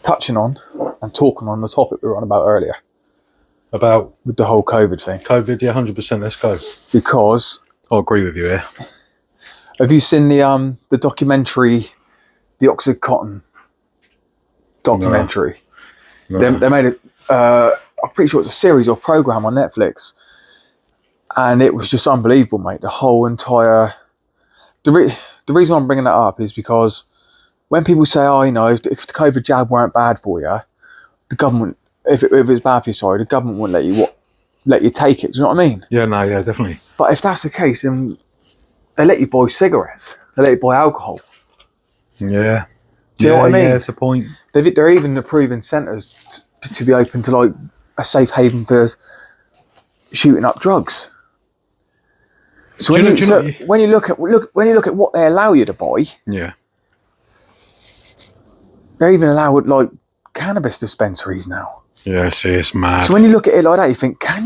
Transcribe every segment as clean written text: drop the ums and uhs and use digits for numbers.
touching on and talking on the topic we were on about earlier. About? With the whole COVID thing. COVID, yeah, 100%, let's go. Because... I agree with you here. Have you seen the documentary, the Oxycontin documentary? No. They made it, I'm pretty sure it's a series or program on Netflix. And it was just unbelievable, mate. The whole entire... The reason I'm bringing that up is because when people say, oh, you know, if the COVID jab weren't bad for you, the government, if it was bad for you, sorry, the government wouldn't let you take it. Do you know what I mean? Yeah, no, yeah, definitely. But if that's the case, then they let you buy cigarettes. They let you buy alcohol. Yeah. Do you know what I mean? Yeah, that's the point. They're even approving centres to be open to like a safe haven for shooting up drugs. So when you look at what they allow you to buy, yeah, they even allow like cannabis dispensaries now. Yeah, see, it's mad. So when you look at it like that, you think, can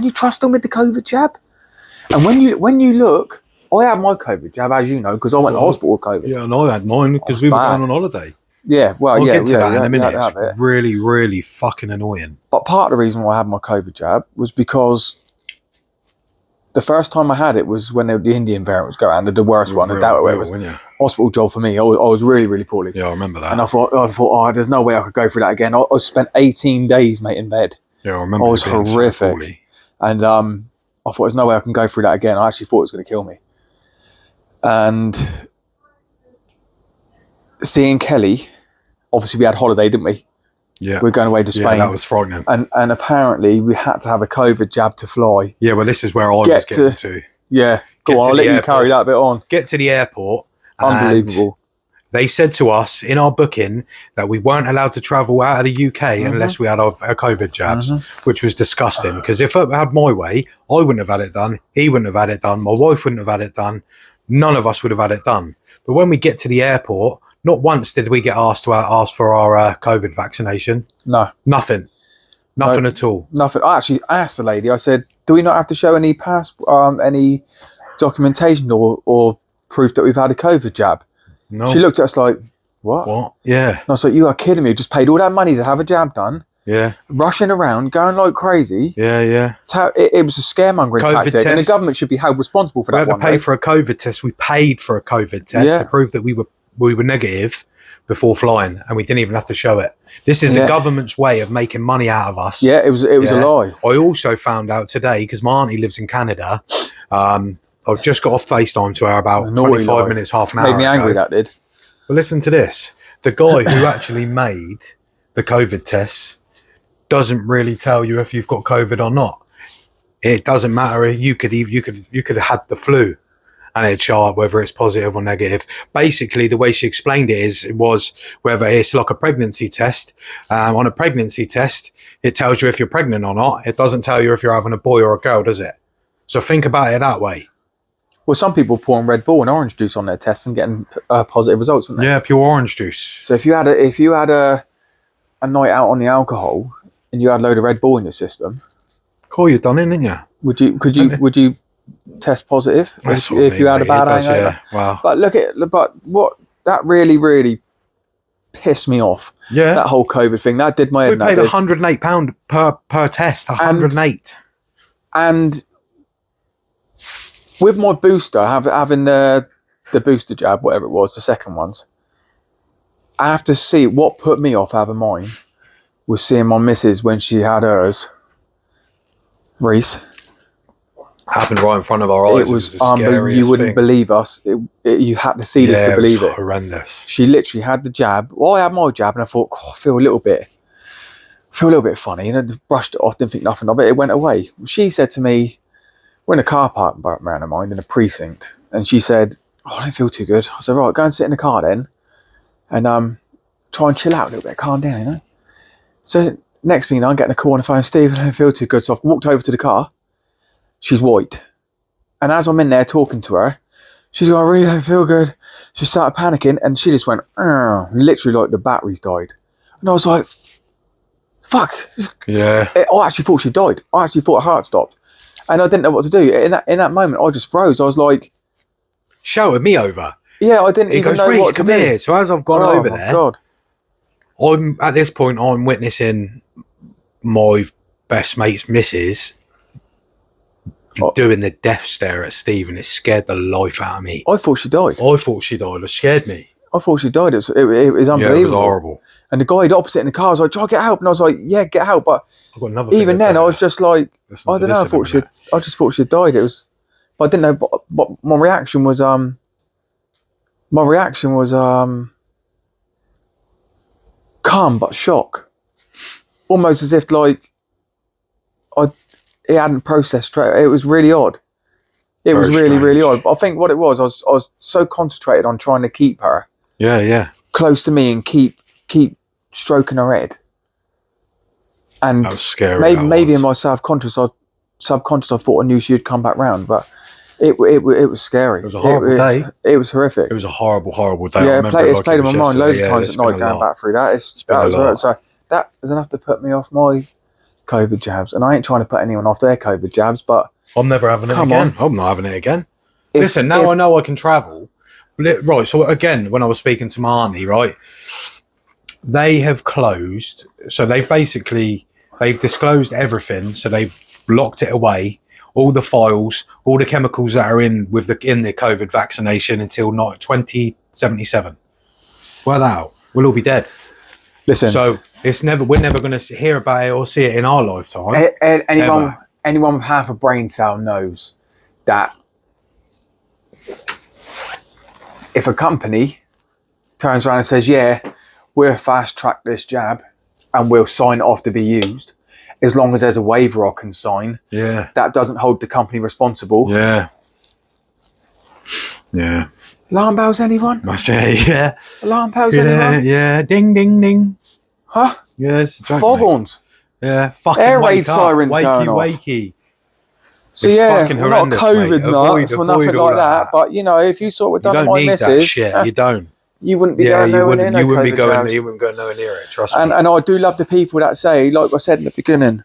you trust them with the COVID jab? And when you look, I had my COVID jab, as you know, because I went to hospital with COVID. Yeah, and I had mine because we were going on holiday. Yeah, well, I'll get to that in a minute. It's really, really fucking annoying. But part of the reason why I had my COVID jab was because the first time I had it was when the Indian variant was going around, the worst one. I doubt it was hospital job for me. I was really, really poorly. Yeah, I remember that. And I thought, oh, there's no way I could go through that again. I spent 18 days, mate, in bed. Yeah, I remember. I was horrific. So and I thought, there's no way I can go through that again. I actually thought it was going to kill me. And seeing Kelly, obviously we had holiday, didn't we? Yeah. We were going away to Spain. Yeah, that was frightening. And apparently we had to have a COVID jab to fly. Yeah, well, this is where I was getting to. Yeah. Go on, I'll let you carry that bit on. Get to the airport. Unbelievable. They said to us in our booking that we weren't allowed to travel out of the UK unless we had our COVID jabs, which was disgusting. Because if I had my way, I wouldn't have had it done. He wouldn't have had it done. My wife wouldn't have had it done. None of us would have had it done. But when we get to the airport, not once did we get asked to ask for our COVID vaccination. No. Nothing. Nothing at all. Nothing. I actually asked the lady, I said, do we not have to show any any documentation or proof that we've had a COVID jab? No. She looked at us like, what? What? Yeah. And I was like, you are kidding me. You just paid all that money to have a jab done. Yeah. Rushing around, going like crazy. Yeah, yeah. It was a scaremongering tactic. And the government should be held responsible for that. We had to pay for a COVID test. We paid for a COVID test to prove that we were negative before flying, and we didn't even have to show it. This is the government's way of making money out of us. Yeah, it was a lie. I also found out today, because my auntie lives in Canada, I've just got off FaceTime to her about 25 minutes, half an hour Made me angry, that did. Well, listen to this. The guy who actually made the COVID tests doesn't really tell you if you've got COVID or not. It doesn't matter. You could have had the flu, and it'd show up whether it's positive or negative. Basically, the way she explained it was whether it's like a pregnancy test. On a pregnancy test, it tells you if you're pregnant or not. It doesn't tell you if you're having a boy or a girl, does it? So think about it that way. Well, some people pouring Red Bull and orange juice on their tests and getting positive results, wouldn't they? Yeah, pure orange juice. So if you had a night out on the alcohol and you had a load of Red Bull in your system, cool, you're done in, didn't you? Would you test positive if you had a bad hangover? Yeah, wow. But what that really pissed me off. Yeah, that whole COVID thing that did my head. We paid £108 per test. 108. And with my booster, having the booster jab, whatever it was, the second ones, I have to see what put me off having mine was seeing my missus when she had hers. Reese. Happened right in front of our eyes. It was unbelievable. You wouldn't believe us. You had to see this to believe it. Horrendous. She literally had the jab. Well, I had my jab, and I thought, I feel a little bit funny, and I just brushed it off. Didn't think nothing of it. It went away. She said to me, we're in a car park, around of mine, in a precinct, and she said, I don't feel too good. I said, right, go and sit in the car then, and try and chill out a little bit, calm down, you know. So next thing you know, I'm getting a call on the phone, Steve, I don't feel too good. So I've walked over to the car. She's white. And as I'm in there talking to her, she's going, I really don't feel good. She started panicking, and she just went, literally like the batteries died. And I was like, fuck. Yeah. I actually thought she died. I actually thought her heart stopped. And I didn't know what to do. In that moment, I just froze. I was like... Shouted me over. Yeah, I didn't even know what to do. Come here. So as I've gone over there... God. I'm at this point. I'm witnessing my best mate's missus doing the death stare at Steve, and it scared the life out of me. I thought she died. I thought she died. It scared me. I thought she died. It was unbelievable. Yeah, it was horrible. And the guy opposite in the car was like, "Try to get help," and I was like, "Yeah, get help." But I've got another even then, I was just like, I don't know. I just thought she'd died. It was, but I didn't know. But my reaction was calm but shock, almost as if like it hadn't processed straight. It was really odd. It was really, really odd. But I think what it was, I was so concentrated on trying to keep her close to me and keep stroking her head. And that was scary. Maybe in my subconscious, I thought I knew she'd come back round, but it was scary. It was a horrible day. It was horrific. It was a horrible, horrible day. Yeah, it's played in my mind loads of times at night going back through that. So that was enough to put me off my COVID jabs, and I ain't trying to put anyone off their COVID jabs, but I'm never having it again. I'm not having it again. Listen, now I know I can travel. Right, so again, when I was speaking to my auntie, right, they have closed. So they've disclosed everything. So they've locked it away, all the files, all the chemicals that are in the COVID vaccination until 2077. Well, out, we'll all be dead. Listen, so we're never going to hear about it or see it in our lifetime. Anyone with half a brain cell knows that if a company turns around and says, "Yeah, we'll fast track this jab and we'll sign it off to be used," as long as there's a waiver I can sign, that doesn't hold the company responsible. Yeah. Alarm bells, anyone? I say, yeah. Alarm bells, anyone? Yeah. Ding, ding, ding. Huh? Yes. Foghorns. Yeah. Fucking air raid sirens wakey, going off. Wakey. So it's yeah, fucking we're not COVID nuts or nothing like that. But you know, if you saw what done to my missus, that shit. You don't. You wouldn't be going nowhere near You wouldn't be going. jabs. You wouldn't go nowhere near it. Trust me. And I do love the people that say, like I said in the beginning,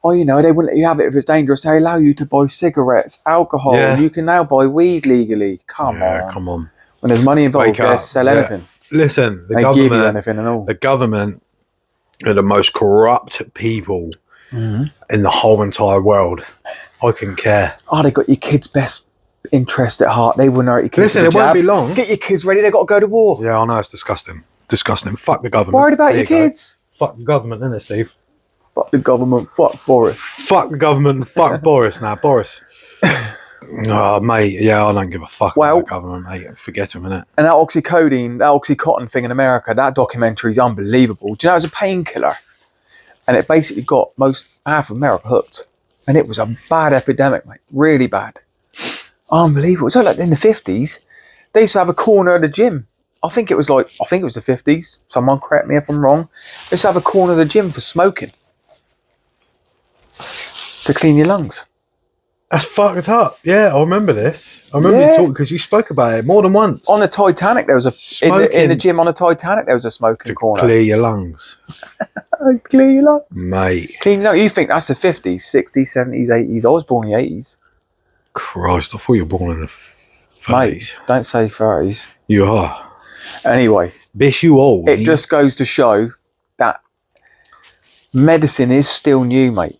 oh, you know, they wouldn't let you have it if it's dangerous. They allow you to buy cigarettes, alcohol. Yeah. You can now buy weed legally. Come on. When there's money involved, they'll sell anything. Listen, they give you anything and all. The government are the most corrupt people in the whole entire world. I couldn't care. Oh, they got your kids' best interest at heart. They wouldn't hurt your kids. Listen, it won't be long. Get your kids ready. They've got to go to war. Yeah, I know, it's disgusting. Disgusting. Fuck the government. Worried about your kids. Fuck the government, isn't it, Steve? Fuck the government. Fuck Boris. Fuck the government. Fuck Boris now. Boris. Oh, mate. Yeah, I don't give a fuck about the government, mate. Forget him, innit? And that Oxycodone thing in America, that documentary is unbelievable. Do you know it was a painkiller? And it basically got half of America hooked. And it was a bad epidemic, mate. Really bad. Unbelievable. So like in the 50s, they used to have a corner of the gym. I think it was the 50s. Someone correct me if I'm wrong. They used to have a corner of the gym for smoking. To clean your lungs. That's fucked up. Yeah, I remember this. I remember you talking because you spoke about it more than once. On the Titanic, there was in the gym on the Titanic, there was a smoking corner. Clear your lungs. Clear your lungs. Mate. Clean your lungs. You think that's the 50s, 60s, 70s, 80s. I was born in the 80s. Christ, I thought you were born in the 30s. Mate, don't say 30s. You are. Anyway. Bish, you old. It just goes to show that medicine is still new, mate.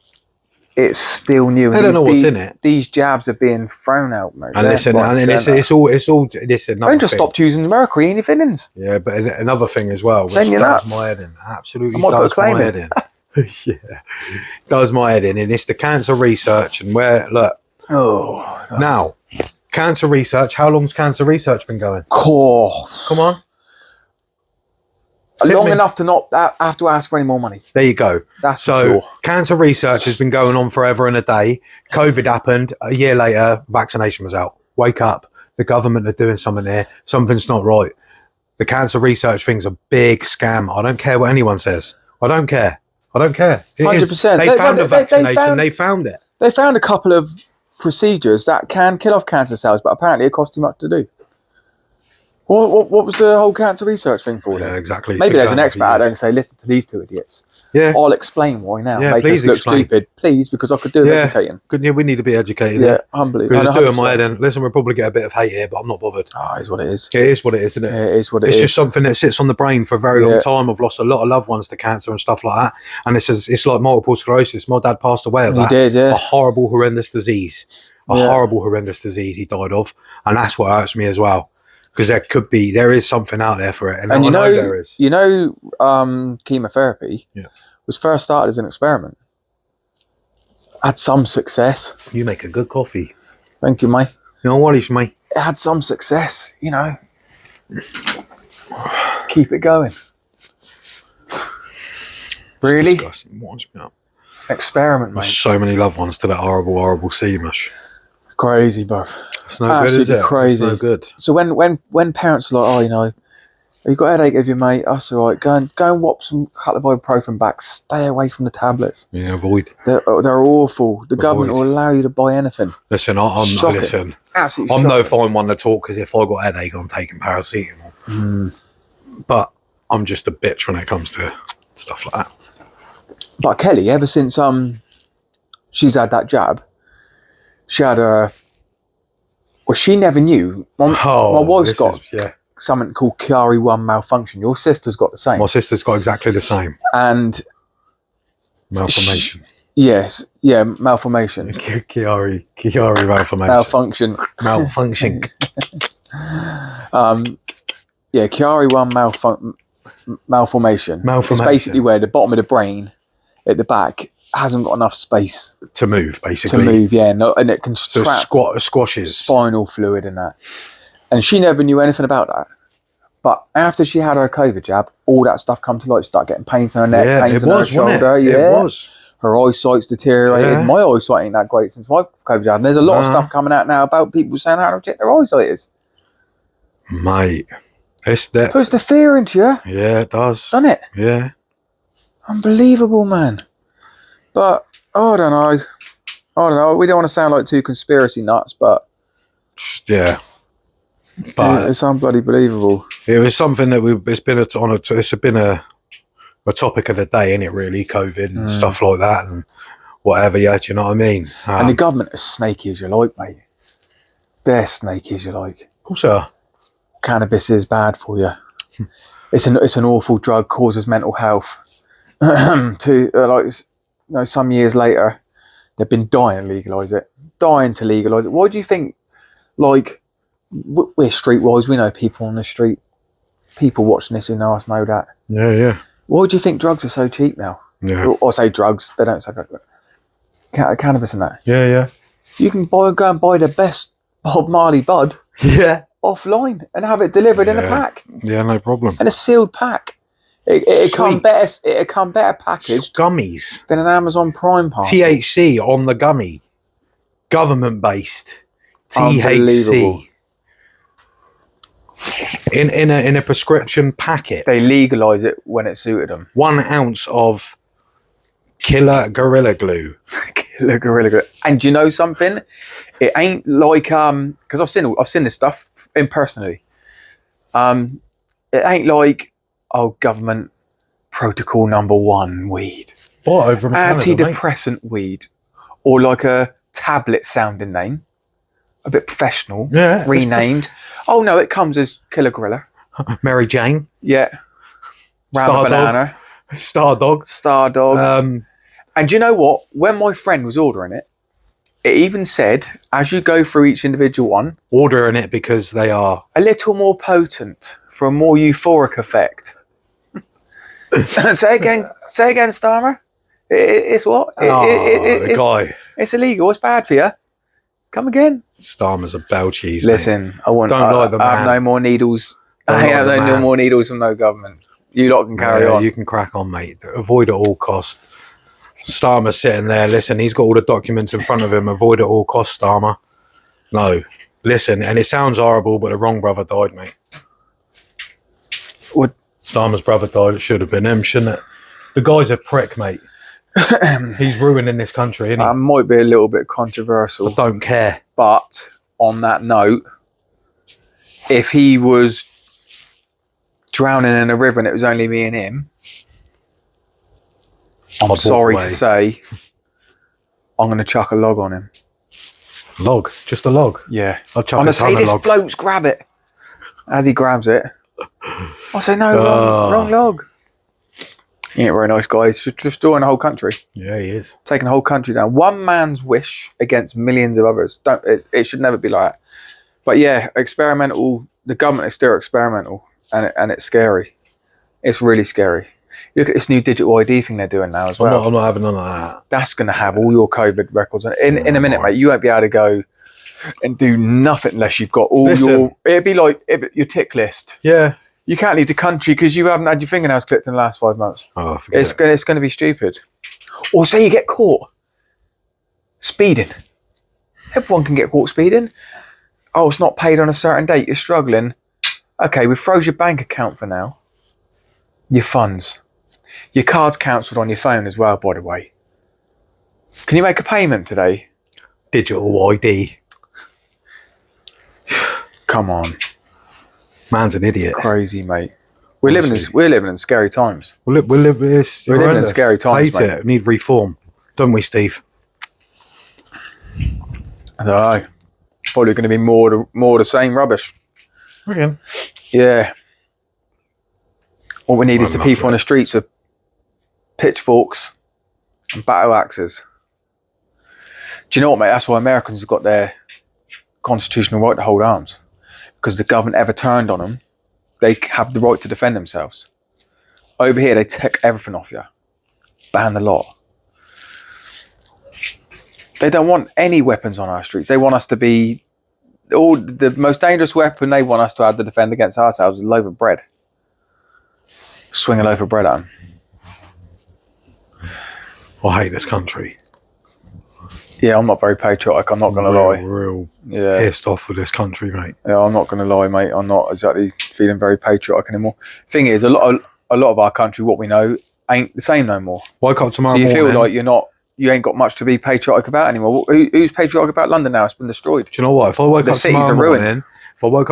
It's still new. I don't know what's in it. These jabs are being thrown out, mate. And listen, it's all. This another. Don't just stop using the mercury in your fillings. Yeah, but another thing as well, which does my head in. Absolutely does my head in. Yeah, does my head in, and it's the cancer research and where look. Oh, now, cancer research. How long's cancer research been going? Come on. Long enough to not have to ask for any more money. There you go. That's so cancer research has been going on forever and a day. COVID happened. A year later, vaccination was out. Wake up. The government are doing something here. Something's not right. The cancer research thing's a big scam. I don't care what anyone says. I don't care. 100%. They found a vaccination. They found it. They found a couple of procedures that can kill off cancer cells, but apparently it costs too much to do. What was the whole cancer research thing for? Yeah, exactly. Maybe there's an expert out there and say, listen to these two idiots. Yeah. I'll explain why now. Yeah, Make please us look explain. stupid, please, because I could do with Yeah. educating. Good. Yeah, we need to be educated. Yeah, unbelievable. Because it's doing my head in. Listen, we'll probably get a bit of hate here, but I'm not bothered. Oh, it's what it is. It is what it is, isn't it? Yeah, it is what it It's is. just something that sits on the brain for a very Yeah. long time. I've lost a lot of loved ones to cancer and stuff like that. And it's like multiple sclerosis. My dad passed away of He that. did, yeah. A horrible, horrendous disease. A horrible, horrendous disease he died of. And that's what hurts me as well. Because there is something out there for it. And And I know there is. Chemotherapy Yeah. was first started as an experiment. Had some success. You make a good coffee. Thank you, mate. No worries, mate. It had some success, Keep it going. Really? It's disgusting. Winds me up. Experiment, mate. There's so many loved ones to that horrible, horrible sea mush. Crazy, bro. It's no good, is it? Crazy. It's no good. So when parents are like, oh, you got a headache, have you, mate? That's all right. Go and whop some couple of ibuprofen back. Stay away from the tablets. Yeah, avoid. They're awful. The government will allow you to buy anything. Listen, Shocking. Absolutely I'm no shocking. fine one to talk because if I got a headache, I'm taking paracetamol. But I'm just a bitch when it comes to stuff like that. But Kelly, ever since she's had that jab, she had she never knew. My wife's got something called Chiari-1 malfunction. Your sister's got the same. My sister's got exactly the same. And malformation. Malformation. Chiari malformation. Malfunction. Malfunction. Chiari-1 malformation. It's basically where the bottom of the brain at the back hasn't got enough space to move, basically. And it can squashes spinal fluid in that. And she never knew anything about that. But after she had her COVID jab, all that stuff come to light. She started getting pains in her neck, pains in her shoulder. It was. Her eyesight's deteriorated. Yeah. My eyesight ain't that great since my COVID jab. And there's a lot of stuff coming out now about people saying how legit their eyesight is. Mate. It puts the fear into you. Yeah, it does. Doesn't it? Yeah. Unbelievable, man. But, I don't know. We don't want to sound like two conspiracy nuts, but... Yeah. But it's unbloody believable. It was something that it's been a topic of the day, isn't it, really? COVID and stuff like that and whatever, yeah, do you know what I mean? And the government is snaky as you like, mate. They're snaky as you like. Of course they are. Cannabis is bad for you. It's an awful drug, causes mental health. Some years later, they've been dying to legalise it. Why do you think, we're streetwise, we know people on the street, people watching this who know us know that. Yeah. Why do you think drugs are so cheap now? Yeah. Or say drugs, they don't say drugs, but cannabis and that. Yeah. You can go and buy the best Bob Marley bud offline and have it delivered in a pack. Yeah, no problem. In a sealed pack. It come better packaged gummies than an Amazon Prime parcel. THC on the gummy. Government based. THC. In a prescription packet. They legalise it when it suited them. 1 ounce of killer Gorilla Glue. Killer Gorilla Glue. And do you know something? It ain't like because I've seen this stuff impersonally. It ain't like government protocol number 1 weed. What over antidepressant weed, or like a tablet sounding name, a bit professional. Yeah. Renamed. Oh no, it comes as Killer Gorilla. Mary Jane. Yeah. Rabbit Banana. Star Dog. And do you know what? When my friend was ordering it, it even said, as you go through each individual one, ordering it because they are a little more potent for a more euphoric effect. Say again, Starmer. It's what? The guy. It's illegal. It's bad for you. Come again. Starmer's a bell cheese. Listen, mate. I have no more needles. I have no more needles from no government. You lot can carry on. You can crack on, mate. Avoid at all costs. Starmer's sitting there. Listen, he's got all the documents in front of him. Avoid at all costs, Starmer. No. Listen, and it sounds horrible, but the wrong brother died, mate. What? Starmer's brother died. It should have been him, shouldn't it? The guy's a prick, mate. He's ruining this country, isn't he? That might be a little bit controversial. I don't care. But on that note, if he was drowning in a river and it was only me and him, I'm I'd walk sorry away. to say, I'm going to chuck a log on him. Log, just a log. Yeah. I'll chuck I'm a going to say, ton of this logs. bloke's grab it. As he grabs it, I say, no, wrong log. He ain't very nice, guys. Just destroying the whole country. Yeah, he is. Taking the whole country down. One man's wish against millions of others. It should never be like that. But yeah, experimental. The government is still experimental, and it's scary. It's really scary. Look at this new digital ID thing they're doing now as well. I'm not having none of that. That's going to have all your COVID records. In a minute, mate, you won't be able to go and do nothing unless you've got all your... It'd be like your tick list. Yeah. You can't leave the country because you haven't had your fingernails clipped in the last 5 months. Oh, forget it. It's going to be stupid. Or say you get caught speeding. Everyone can get caught speeding. Oh, it's not paid on a certain date. You're struggling. Okay, we froze your bank account for now. Your funds. Your card's cancelled on your phone as well, by the way. Can you make a payment today? Digital ID. Come on. Man's an idiot. Crazy, mate. We're living in scary times. We're living in scary times, Hate it. Need reform, don't we, Steve? I don't know. Probably going to be more of the same rubbish. Okay. Yeah. What we need is the people on the streets with pitchforks and battle axes. Do you know what, mate? That's why Americans have got their constitutional right to hold arms. Because the government ever turned on them, they have the right to defend themselves. Over here, they take everything off you. Ban the lot. They don't want any weapons on our streets. They want us to be... the most dangerous weapon they want us to have to defend against ourselves is a loaf of bread. Swing a loaf of bread at them. I hate this country. Yeah, I'm not very patriotic, I'm not going to lie. Real Yeah. pissed off with this country, mate. Yeah, I'm not going to lie, mate. I'm not exactly feeling very patriotic anymore. Thing is, a lot of our country, what we know, ain't the same no more. Wake up tomorrow so you morning. feel like you ain't got much to be patriotic about anymore. Who's patriotic about London now? It's been destroyed. Do you know what? If I woke up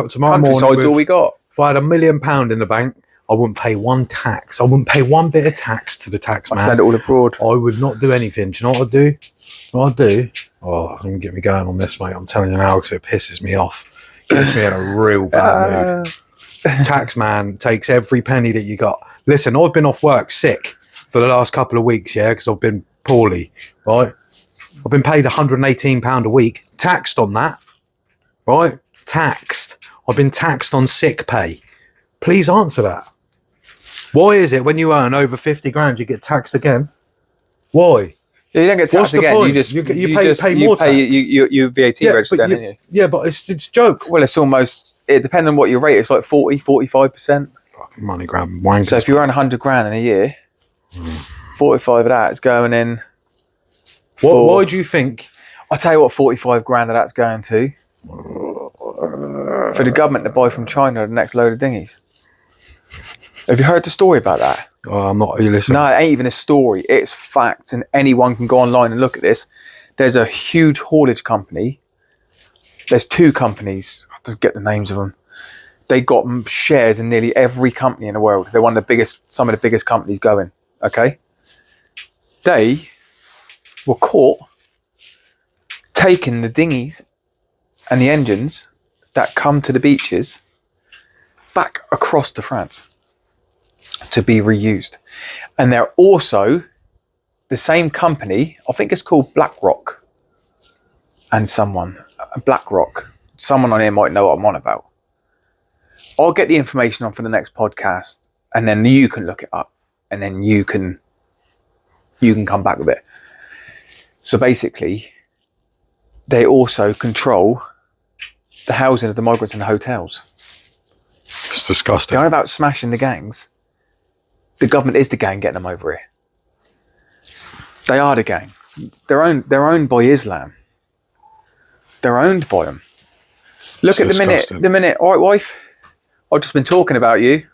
tomorrow morning, Countryside's all we got. If I had £1 million in the bank, I wouldn't pay one tax. I wouldn't pay one bit of tax to the tax man. I'd send it all abroad. I would not do anything. Do you know what I'd do? What I'd do? Oh, I'm going to get me going on this, mate. I'm telling you now because it pisses me off. Gets me in a real bad mood. Tax man takes every penny that you got. Listen, I've been off work sick for the last couple of weeks, yeah, because I've been poorly, right? I've been paid £118 a week, taxed on that, right? Taxed. I've been taxed on sick pay. Please answer that. Why is it when you earn over 50 grand, you get taxed again? Why? Yeah, you don't get taxed again. Point? You just you pay more tax. You VAT register, don't you? Yeah, but it's a joke. Well, it's almost, it depends on what your rate. It's like 45%. Fucking money grab wankers. So if you earn 100 grand in a year, 45 of that is going in. Why do you think? I'll tell you what 45 grand of that's going to. For the government to buy from China the next load of dinghies. Have you heard the story about that? Oh, I'm not. You listen. No, it ain't even a story. It's facts, and anyone can go online and look at this. There's a huge haulage company. There's two companies. I have to get the names of them. They got shares in nearly every company in the world. They're one of the biggest, some of the biggest companies going. Okay. They were caught taking the dinghies and the engines that come to the beaches back across to France to be reused. And they're also the same company, I think it's called BlackRock, and BlackRock, someone on here might know what I'm on about. I'll get the information on for the next podcast, and then you can look it up, and then you can come back with it. So basically, they also control the housing of the migrants in the hotels. It's disgusting. They're on about smashing the gangs. The government is the gang getting them over here. They are the gang. They're owned by Islam. They're owned by them. Look at the minute. All right, wife. I've just been talking about you.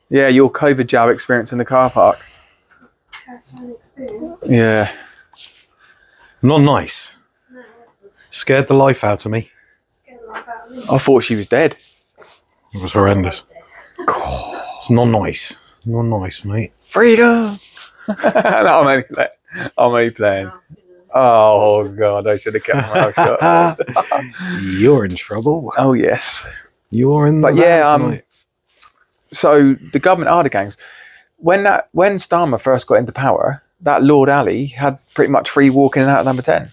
Yeah, your COVID jab experience in the car park. Terrifying experience. Yeah. Not nice. No, it wasn't. Scared the life out of me. Scared the life out of me. I thought she was dead. It was horrendous. It's not nice. Not nice, mate. Freedom. I'm only playing. Oh God, I should have kept my mouth shut. You're in trouble. Oh yes. You're in the But van yeah, tonight. so the government are the gangs. When Starmer first got into power, that Lord Ali had pretty much free walking out of number 10.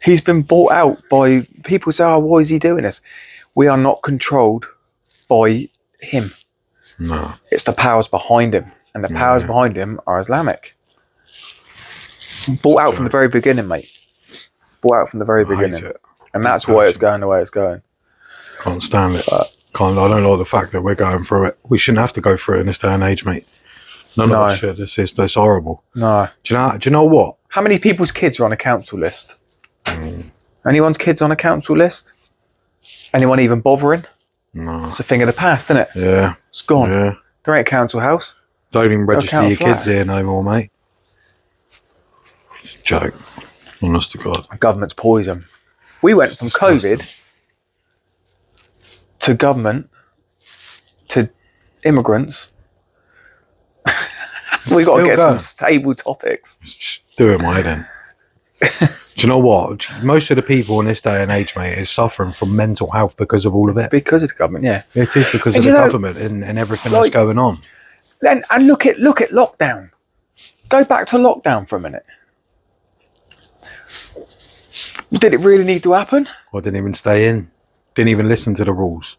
He's been bought out by people. Say, "Oh, why is he doing this?" We are not controlled by him. No. It's the powers behind him, and the powers behind him are Islamic. Bought out from the very beginning, mate. Bought out from the very beginning, Hate it. and that's why it's going the way it's going. Can't stand it. I don't like the fact that we're going through it. We shouldn't have to go through it in this day and age, mate. None of us should. This horrible. No. Do you know what? How many people's kids are on a council list? Anyone's kids on a council list? Anyone even bothering? No. It's a thing of the past, isn't it? Yeah. It's gone. Yeah. There ain't a council house. Don't even register your flat. kids here no more, mate. It's a joke. Honest to God. Government's poison. We went from disgusting. COVID to government to immigrants. We got to get some stable topics. Just do it, mate, then. Do you know what? Most of the people in this day and age, mate, is suffering from mental health because of all of it. Because of the government, yeah. It is because of the government and everything that's going on. And look at lockdown. Go back to lockdown for a minute. Did it really need to happen? I didn't even stay in. Didn't even listen to the rules.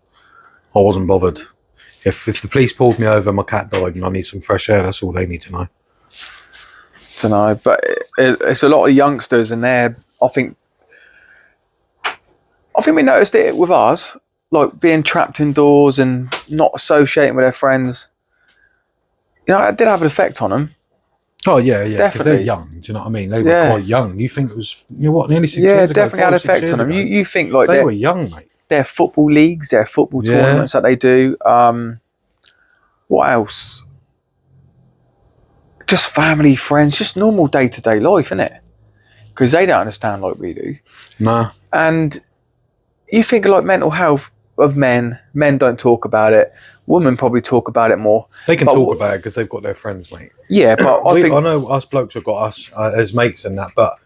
I wasn't bothered. If the police pulled me over, my cat died and I need some fresh air, that's all they need to know. To know, but it's a lot of youngsters, and I think we noticed it with ours, like being trapped indoors and not associating with their friends. You know, it did have an effect on them. Oh yeah, because Definitely. they're young. Do you know what I mean? They were quite young. You think it was, nearly 6 years ago? Yeah, it definitely had an effect on them. You think like they were young, mate. Their football leagues, their football tournaments that they do. What else? Just family, friends, just normal day-to-day life, innit? Because they don't understand like we do. Nah. And you think like mental health of men don't talk about it. Women probably talk about it more. They can talk about it because they've got their friends, mate. Yeah, but I know us blokes have got us as mates and that, but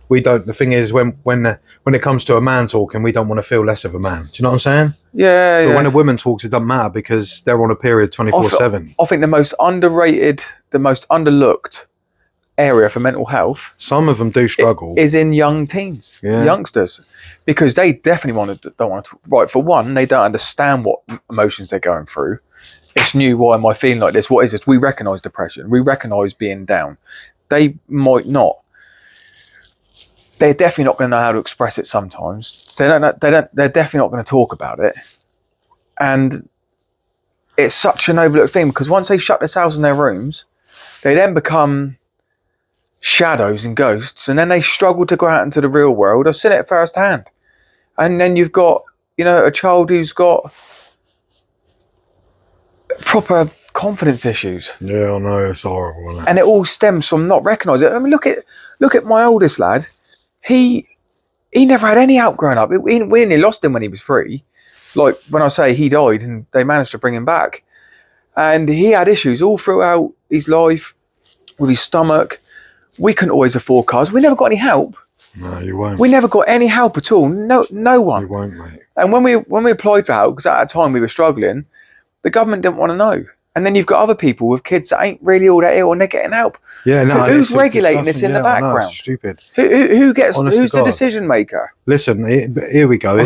we don't. The thing is, when it comes to a man talking, we don't want to feel less of a man. Do you know what I'm saying? Yeah. But when a woman talks, it doesn't matter because they're on a period 24/7. I think the most underrated, the most underlooked area for mental health. Some of them do struggle. Is in young teens, youngsters, because they definitely don't want to talk. Right, for one, they don't understand what emotions they're going through. It's new. Why am I feeling like this? What is this? We recognise depression. We recognise being down. They might not. They're definitely not going to know how to express it. Sometimes they're definitely not going to talk about it, and it's such an overlooked thing because once they shut themselves in their rooms, they then become shadows and ghosts, and then they struggle to go out into the real world. I've seen it firsthand. And then you've got, a child who's got proper confidence issues. Yeah, I know, it's horrible, isn't it? And it all stems from not recognising it. I mean, look at my oldest lad. He never had any help growing up. We nearly lost him when he was 3. Like, when I say he died and they managed to bring him back. And he had issues all throughout his life with his stomach. We couldn't always afford cars. We never got any help. No, you won't. We never got any help at all. No one. You won't, mate. And when we applied for help, because at that time we were struggling, the government didn't want to know. And then you've got other people with kids that ain't really all that ill and they're getting help. Yeah, no. Who's regulating this in the background? No, it's stupid. Who's the decision maker? Listen, here we go.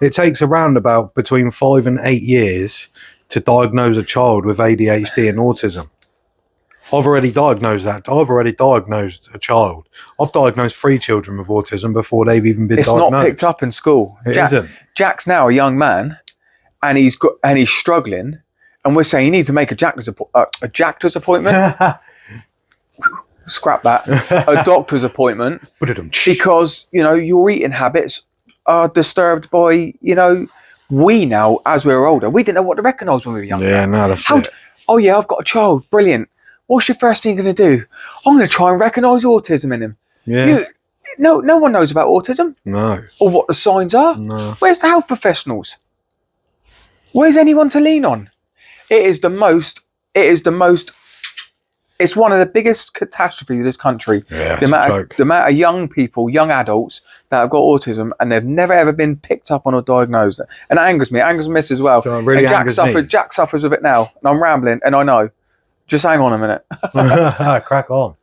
It takes around about between 5 and 8 years to diagnose a child with ADHD and autism. I've already diagnosed that. I've already diagnosed a child. I've diagnosed 3 children with autism before they've even been diagnosed. It's not picked up in school. It isn't. Jack's now a young man, and he's struggling, and we're saying you need to make a doctor's appointment. Scrap that. A doctor's appointment because your eating habits are disturbed by we now as we're older. We didn't know what to recognise when we were younger. Yeah, no, that's it. Oh yeah, I've got a child. Brilliant. What's your first thing going to do? I'm going to try and recognise autism in him. Yeah. No one knows about autism. No. Or what the signs are. No. Where's the health professionals? Where's anyone to lean on? It is the most It's one of the biggest catastrophes of this country. Yeah, it's a joke. The amount of young people, young adults that have got autism and they've never ever been picked up on or diagnosed. And it angers me. It angers Miss as well. So it really and angers me. Jack suffers with it now. And I'm rambling, and I know. Just hang on a minute. Crack on.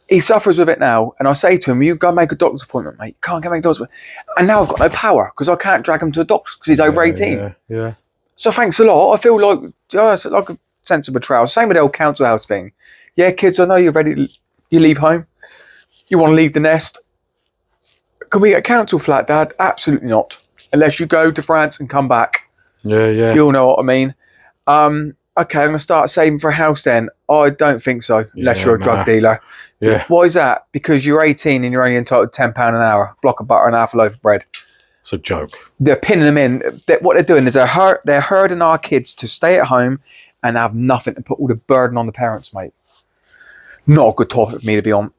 He suffers with it now, and I say to him, "You go make a doctor's appointment, mate. You can't go make a doctor's appointment." And now I've got no power because I can't drag him to a doctor because he's over 18. Yeah. So thanks a lot. I feel like it's like a sense of betrayal. Same with the old council house thing. Yeah, kids, I know you're ready. You leave home. You want to leave the nest. Can we get a council flat, Dad? Absolutely not. Unless you go to France and come back. Yeah. You'll know what I mean. Okay, I'm going to start saving for a house then. I don't think so, unless you're a drug dealer. Yeah. Why is that? Because you're 18 and you're only entitled to £10 an hour, block of butter and half a loaf of bread. It's a joke. They're pinning them in. What they're doing is they're herding our kids to stay at home and have nothing and put all the burden on the parents, mate. Not a good topic for me to be on.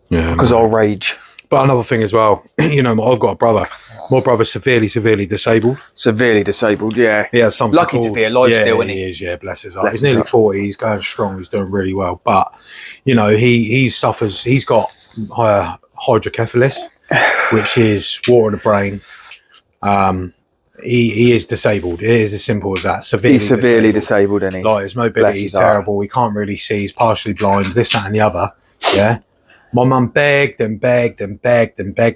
Yeah. Because I'll rage. But another thing as well, I've got a brother. My brother's severely disabled. Severely disabled, yeah. He has something Lucky to be alive still, isn't he? He is, yeah, bless his heart. He's nearly 40, he's going strong, he's doing really well. But, he suffers, he's got hydrocephalus, which is water in the brain. He is disabled. It is as simple as that. He's severely disabled, isn't he? Like, his mobility is terrible. He can't really see. He's partially blind. This, that, and the other. Yeah. My mum begged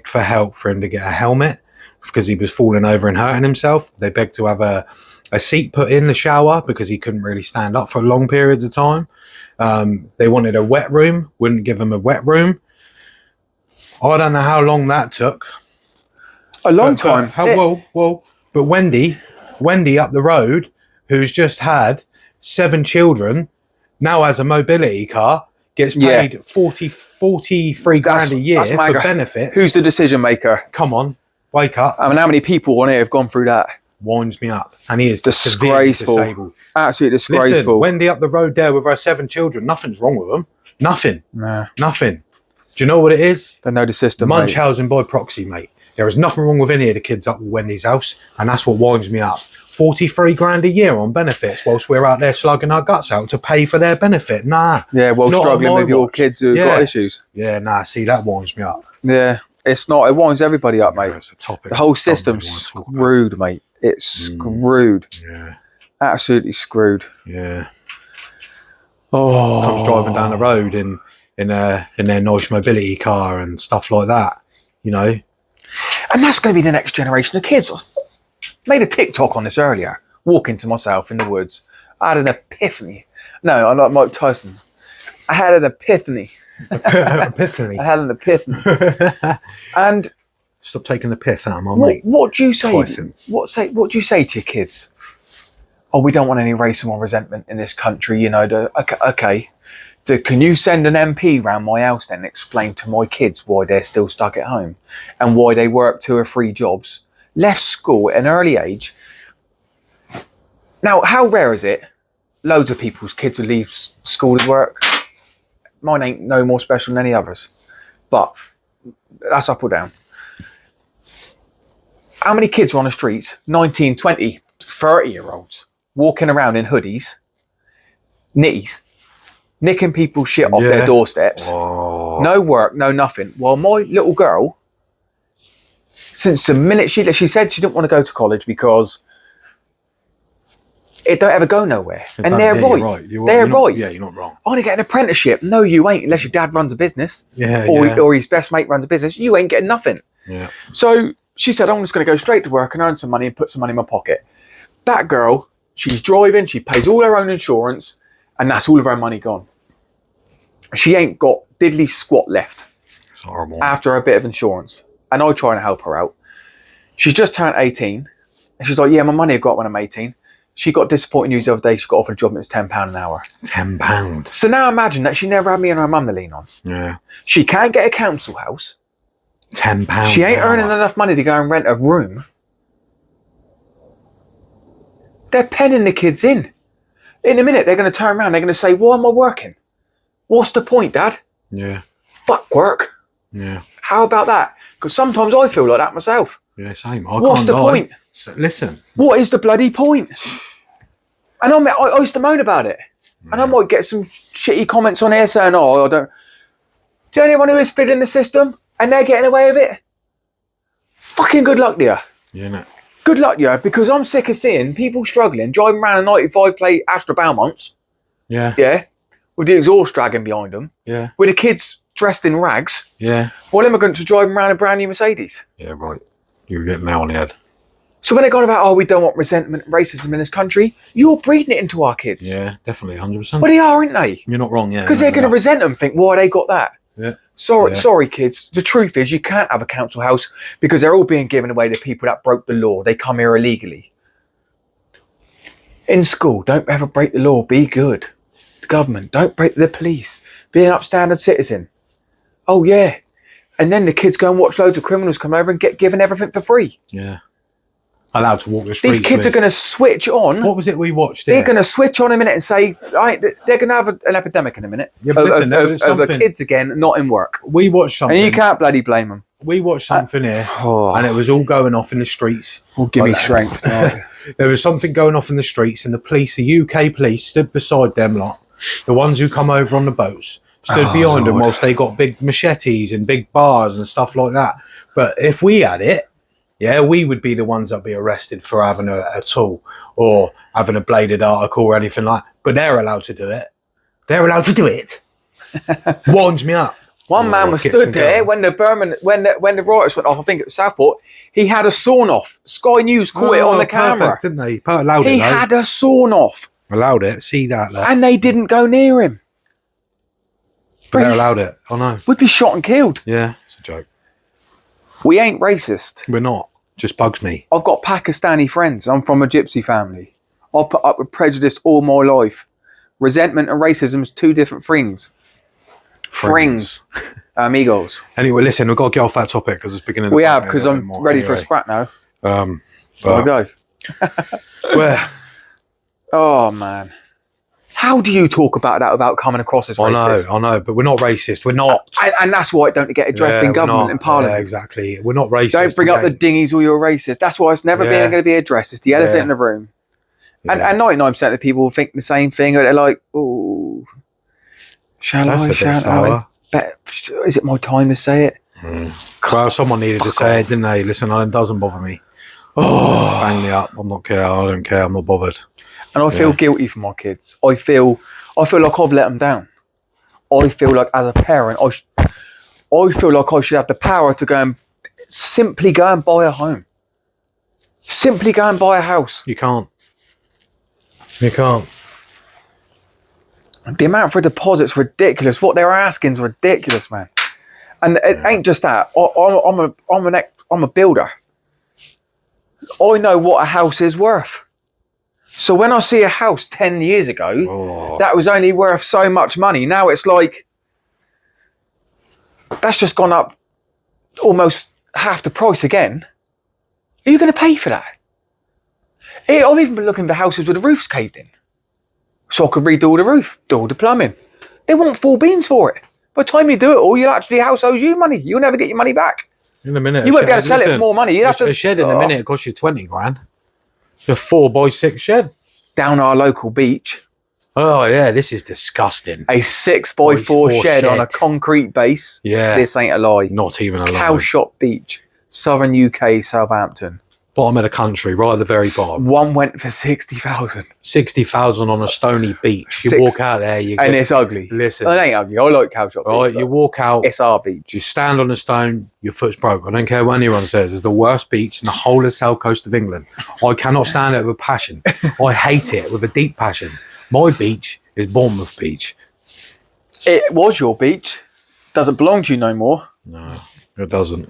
for help for him to get a helmet because he was falling over and hurting himself. They begged to have a seat put in the shower because he couldn't really stand up for long periods of time. They wanted a wet room. Wouldn't give him a wet room. I don't know how long that took. A long time. But Wendy up the road, who's just had 7 children, now has a mobility car, gets paid 43 grand a year for benefits. Who's the decision maker? Come on, wake up. I mean, how many people on here have gone through that? Winds me up. And he is disgraceful. Disabled. Absolutely disgraceful. Listen, Wendy up the road there with her 7 children, nothing's wrong with them. Nothing. Nah. Nothing. Do you know what it is? They know the system, Munchausen by proxy, mate. There is nothing wrong with any of the kids up at Wendy's house, and that's what winds me up. 43 grand a year on benefits whilst we're out there slugging our guts out to pay for their benefit. Nah. Yeah, well, struggling with your kids who've got issues. Yeah, nah, see, that winds me up. Yeah, it's not. It winds everybody up, mate. It's a topic. The whole system's screwed, mate. It's screwed. Yeah. Absolutely screwed. Yeah. Oh. Comes driving down the road in their nice mobility car and stuff like that, And that's going to be the next generation of kids. I made a TikTok on this earlier, walking to myself in the woods. I had an epiphany. No, I'm like Mike Tyson. I had an epiphany. Epiphany. I had an epiphany. And stop taking the piss out of my mate. What do you say? Tyson. What do you say to your kids? Oh, we don't want any racism or resentment in this country. Okay. So can you send an MP round my house then and explain to my kids why they're still stuck at home and why they work 2 or 3 jobs, left school at an early age? Now, how rare is it? Loads of people's kids will leave school to work. Mine ain't no more special than any others. But that's up or down. How many kids are on the streets, 19, 20, 30-year-olds, walking around in hoodies, nitties, nicking people's shit off their doorsteps. Oh. No work, no nothing. While my little girl, since the minute she said she didn't want to go to college because it don't ever go nowhere. And they're right. They're right. Yeah, you're not wrong. I want to get an apprenticeship. No, you ain't, unless your dad runs a business. Or his best mate runs a business. You ain't getting nothing. Yeah. So she said, I'm just going to go straight to work and earn some money and put some money in my pocket. That girl, she's driving, she pays all her own insurance, and that's all of her money gone. She ain't got diddly squat left. It's horrible. After a bit of insurance. And I try and help her out. She just turned 18. And she's like, yeah, my money I got when I'm 18. She got disappointing news the other day. She got offered a job and it was £10 an hour. £10. So now imagine that she never had me and her mum to lean on. Yeah. She can't get a council house. £10. She ain't earning enough money to go and rent a room. They're penning the kids in. In a minute, they're going to turn around. They're going to say, why am I working? What's the point, Dad? Yeah. Fuck work. Yeah. How about that? Because sometimes I feel like that myself. Yeah, same. What's the point? So, listen. What is the bloody point? And I used to moan about it. And I might get some shitty comments on here saying, oh, I don't... Do you know anyone who is fiddling the system and they're getting away with it? Fucking good luck to you. Yeah, no. Good luck to you, because I'm sick of seeing people struggling, driving around a 95 plate Astra Balmonts, Yeah. with the exhaust dragging behind them, Yeah. with the kids dressed in rags, Yeah. while immigrants are driving around a brand new Mercedes. Yeah, right. You're getting now on the head. So when they're going about, oh, we don't want resentment and racism in this country, you're breeding it into our kids. Yeah, definitely, 100%. But they are, aren't they? You're not wrong, yeah. Because they're going to resent them, think, why they got that? Yeah. Sorry, kids. The truth is, you can't have a council house because they're all being given away to people that broke the law. They come here illegally. In school, don't ever break the law. Be good. The government, don't break the police. Be an upstanding citizen. Oh, yeah. And then the kids go and watch loads of criminals come over and get given everything for free. Yeah. Allowed to walk the streets. These kids are going to switch on. What was it we watched? They're going to switch on in a minute and say, right, they're going to have an epidemic in a minute. Yeah, but listen, there was of something- kids again, not in work. We watched something. And you can't bloody blame them. We watched something here, Oh. and it was all going off in the streets. Give me Like that. strength. Right. There was something going off in the streets, and the police, the UK police, stood beside them lot. The ones who come over on the boats stood behind them whilst they got big machetes and big bars and stuff like that. But if we had it, yeah, we would be the ones that be arrested for having a tool or having a bladed article or anything like that. But they're allowed to do it. They're allowed to do it. Winds me up. One man was gets stood me there going. when the rioters went off. I think at Southport, he had a sawn off. Sky News caught it on the camera. Perfect, didn't they? Allowed it, He though. had a sawn off, Allowed it. See that, look. and they didn't go near him. But they're allowed it. I know. We'd be shot and killed. Yeah, it's a joke. We ain't racist. We're not. Just bugs me. I've got Pakistani friends. I'm from a gypsy family. I've put up with prejudice all my life. Resentment and racism is two different things. Frings. Amigos. Anyway, listen, we've got to get off that topic because it's beginning. We have, because I'm ready for a scrap now. But, Gotta go. well, Oh, man. How do you talk about that without coming across as racist? I know, but we're not racist. We're not. And that's why it don't get addressed in we're government not. and parliament. Yeah, exactly. We're not racist. Don't bring up the Okay. dinghies or you're racist. That's why it's never been going to be addressed. It's the elephant in the room. Yeah. And 99% of people think the same thing. They're like, oh, That's a bit sour. Is it my time to say it? Well, someone needed to say it, didn't they? Listen, it doesn't bother me. Oh. Bang me up. I'm not care. I don't care. I'm not bothered. And I feel guilty for my kids. I feel like I've let them down. I feel like as a parent, I feel like I should have the power to simply go and buy a home. Simply go and buy a house. You can't. You can't. The amount for deposits ridiculous. What they're asking is ridiculous, man. And it ain't just that. I'm a builder. I know what a house is worth. So when I see a house 10 years ago, that was only worth so much money. Now it's like, that's just gone up almost half the price again. Are you going to pay for that? I've even been looking for houses with the roofs caved in. So I could redo all the roof, do all the plumbing. They want full beans for it. By the time you do it all, you'll actually, house owes you money. You'll never get your money back. In a minute. You won't be able to sell it for more money. You'd have to, a shed in a minute costs you 20 grand. A 4x6 shed. Down our local beach, Oh yeah, this is disgusting. a 6x4 shed on a concrete base. Yeah. This ain't a lie. Not even a lie. Cowshot Beach, southern UK, Southampton. Bottom of the country, right at the very bottom. One went for 60,000. 60,000 on a stony beach. You Six- walk out there, you And get, it's ugly. listen, It ain't ugly. I like Cowshot Beach. right? You but walk out, it's our beach. you stand on a stone, your foot's broke. I don't care what anyone says. It's the worst beach in the whole of the south coast of England. I cannot stand it with a passion. I hate it with a deep passion. My beach is Bournemouth Beach. It was your beach. Doesn't belong to you no more. No, it doesn't.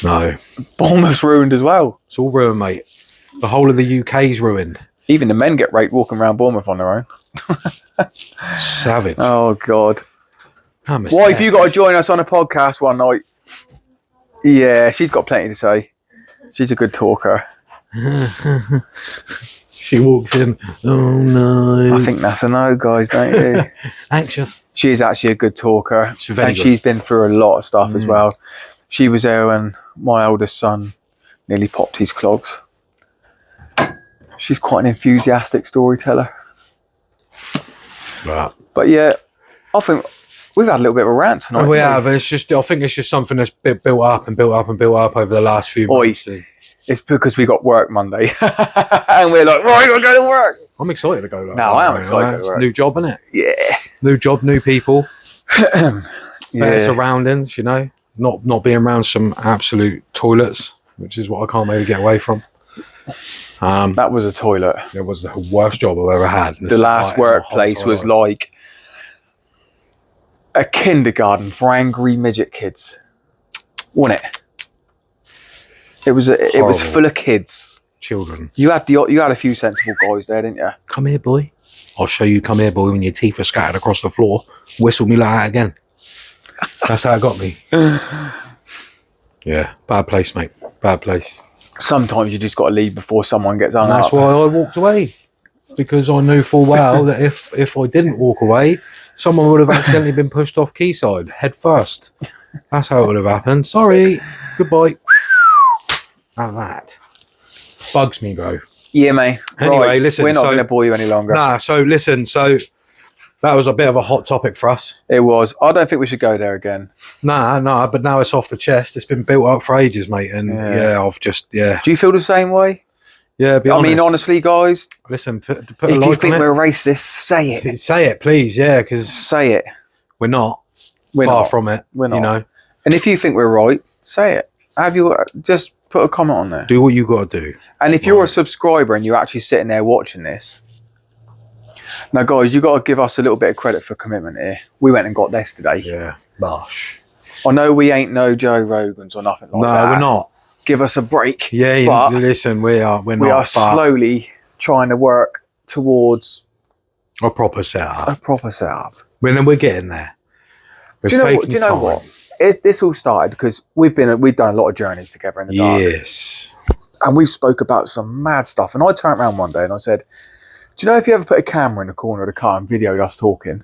No, Bournemouth's ruined as well. it's all ruined, mate. The whole of the UK's ruined. Even the men get raped walking around Bournemouth on their own. Savage. Oh, God. I'm a Wife, you got to savage. join us on a podcast one night. Yeah, she's got plenty to say. She's a good talker. She walks in. Oh no! I think that's a no, guys, don't you? Anxious. She is actually a good talker. She's very and good. she's been through a lot of stuff as well. She was there when my eldest son nearly popped his clogs. She's quite an enthusiastic storyteller. Right. But yeah, I think we've had a little bit of a rant tonight. We haven't have, and I think it's just something that's built up over the last few Oi. months. It's because we got work Monday, and we're like, right, we're going to work. I'm excited to go. No, I am excited to go to work. New job, isn't it? Yeah. New job, new people, better Yeah. surroundings. You know, not being around some absolute toilets, which is what I can't really get away from. That was a toilet. It was the worst job I've ever had. The last workplace was like a kindergarten for angry midget kids, wasn't it? It was full of kids. Children. You had a few sensible guys there, didn't you? Come here, boy. I'll show you. Come here, boy. When your teeth are scattered across the floor, whistle me like that again. That's how it got me. Yeah, bad place, mate. Bad place. Sometimes you just got to leave before someone gets hung And that's up. why I walked away, because I knew full well that if I didn't walk away, someone would have accidentally been pushed off quayside head first. That's how it would have happened. Sorry. Goodbye. Like that. Bugs me, bro. Yeah, mate. Anyway, right, listen, we're not so- going to bore you any longer. Nah, so listen, that was a bit of a hot topic for us. It was. I don't think we should go there again. Nah, but now it's off the chest. It's been built up for ages, mate. And Yeah. yeah, Do you feel the same way? be I honest. mean, honestly, guys, Listen, put a if you like think on we're racist, say it. it. Say it, please, yeah, because Say it. we're not. We're far not. from it. We're not. You know, And if you think we're right, say it. Have you just put a comment on there? do what you got to do. And if you're a subscriber and you're actually sitting there watching this, now, guys, you got to give us a little bit of credit for commitment here. We went and got this today. Yeah, bosh. I know we ain't no Joe Rogans or nothing like No, that. we're not. Give us a break. Yeah, but listen, we're not. we are slowly trying to work towards a proper setup. a proper setup. We're getting there. It's Do you know taking what? time. This all started because we've done a lot of journeys together in the dark. Yes. And we spoke about some mad stuff. And I turned around one day and I said, do you know if you ever put a camera in the corner of the car and videoed us talking,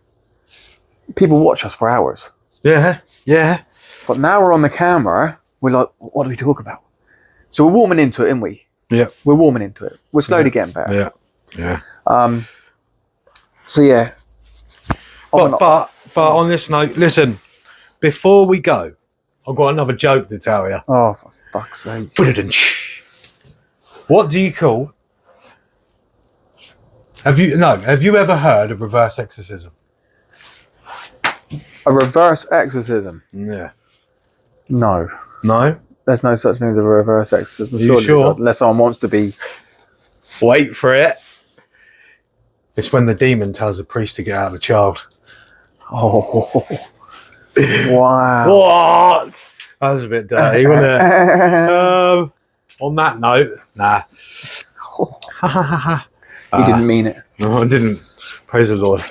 people watch us for hours. Yeah. But now we're on the camera, we're like, what do we talk about? So we're warming into it, aren't we? Yeah. We're warming into it. We're slowly getting better. Yeah. So yeah. But on this note, listen, before we go, I've got another joke to tell you. Oh, for fuck's sake. What do you call? Have you ever heard of reverse exorcism? A reverse exorcism? Yeah. No. No? There's no such thing as a reverse exorcism. Are you surely, sure? unless someone wants to be. Wait for it. It's when the demon tells the priest to get out of the child. Oh. Wow. What? That was a bit dirty, wasn't it? On that note, nah. He didn't mean it. No, I didn't. Praise the Lord.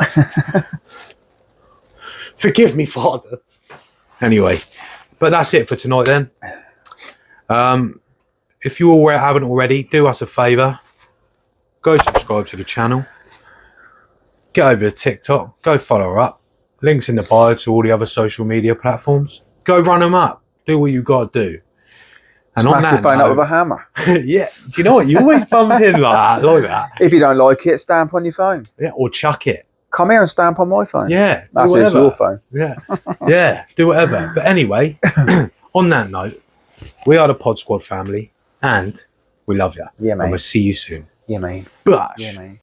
Forgive me, Father. Anyway, but that's it for tonight then. If you all haven't already, do us a favour. Go subscribe to the channel. Get over to TikTok. Go follow her up. Links in the bio to all the other social media platforms. Go run them up. Do what you got to do. And Smash on that your phone up note, with a hammer. yeah. Do you know what? You always bump in like that. If you don't like it, stamp on your phone. Yeah, or chuck it. Come here and stamp on my phone. Yeah. do That's whatever. your phone. Yeah. Yeah. Do whatever. But anyway, on that note, we are the Pod Squad family and we love you. Yeah, mate. And we'll see you soon. Yeah, mate. Bush. Yeah, mate.